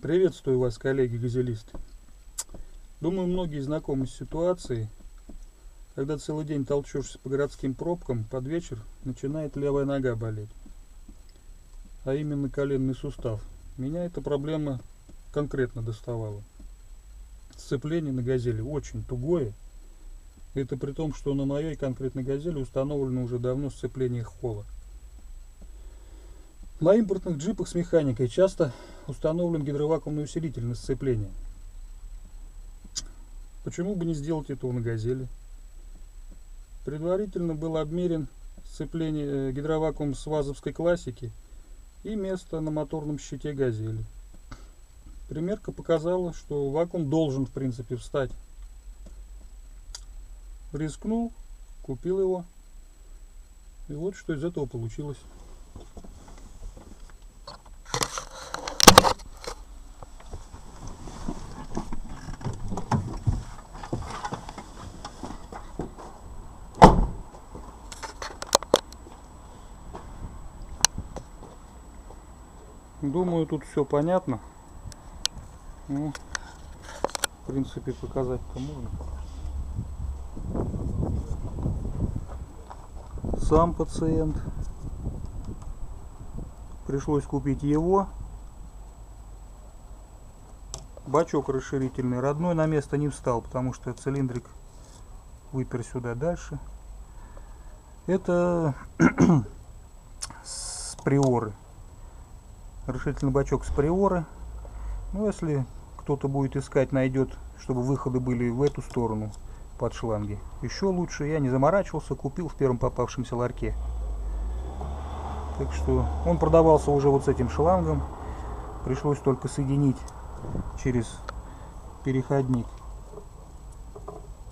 Приветствую вас, коллеги-газелисты. Думаю, многие знакомы с ситуацией, когда целый день толчешься по городским пробкам, под вечер начинает левая нога болеть, а именно коленный сустав. Меня эта проблема конкретно доставала. Сцепление на газели очень тугое. Это при том, что на моей конкретной газели установлено уже давно сцепление Холла. На импортных джипах с механикой часто установлен гидровакуумный усилитель на сцепление. Почему бы не сделать этого на газели? Предварительно был обмерен сцепление гидровакуум с вазовской классики и место на моторном щите газели. Примерка показала, что вакуум должен в принципе встать. Рискнул, купил его, и вот что из этого получилось. Думаю, тут все понятно. Ну, в принципе, показать-то можно. Сам пациент. Пришлось купить его. Бачок расширительный. Родной на место не встал, потому что цилиндрик выпер сюда дальше. Это с приоры. Расширительный бачок с приоры. Ну, если кто-то будет искать, найдет, чтобы выходы были в эту сторону под шланги. Еще лучше. Я не заморачивался, купил в первом попавшемся ларьке. Так что он продавался уже вот с этим шлангом. Пришлось только соединить через переходник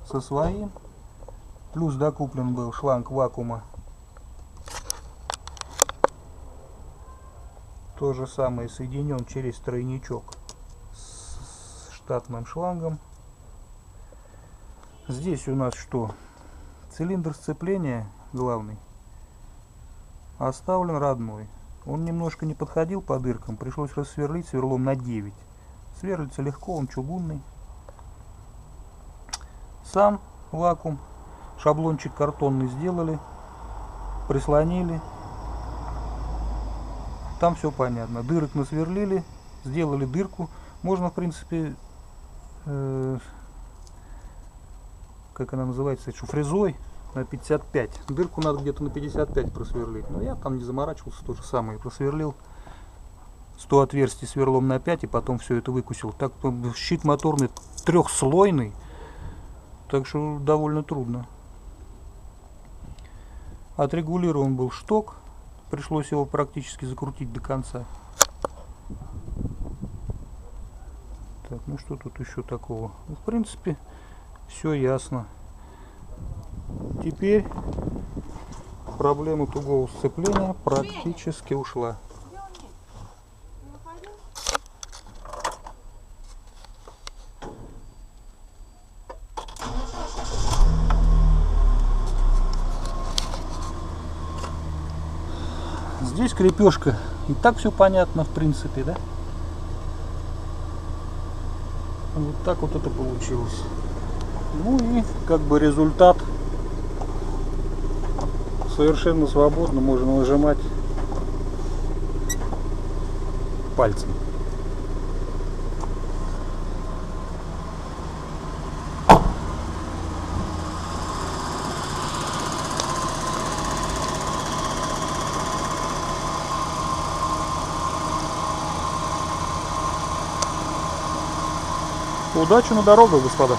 со своим. Плюс докуплен был шланг вакуума. То же самое соединен через тройничок с штатным шлангом. Здесь у нас что? Цилиндр сцепления главный оставлен родной. Он немножко не подходил по дыркам, пришлось рассверлить сверлом на 9. Сверлится легко, он чугунный. Сам вакуум, шаблончик картонный сделали, прислонили. Там все понятно. Дырок насверлили, сделали дырку. Можно, в принципе, как она называется, фрезой на 55. Дырку надо где-то на 55 просверлить. Но я там не заморачивался, то же самое. Просверлил 100 отверстий сверлом на 5 и потом все это выкусил. Так щит моторный трехслойный, так что довольно трудно. Отрегулирован был шток. Пришлось его практически закрутить до конца. Так, ну что тут еще такого? Ну, в принципе, все ясно. Теперь проблема тугого сцепления практически ушла. Здесь крепежка, и так все понятно, в принципе, да? Вот так вот это получилось. Ну и как бы результат совершенно свободно можно нажимать пальцем. Удачи на дорогах, господа!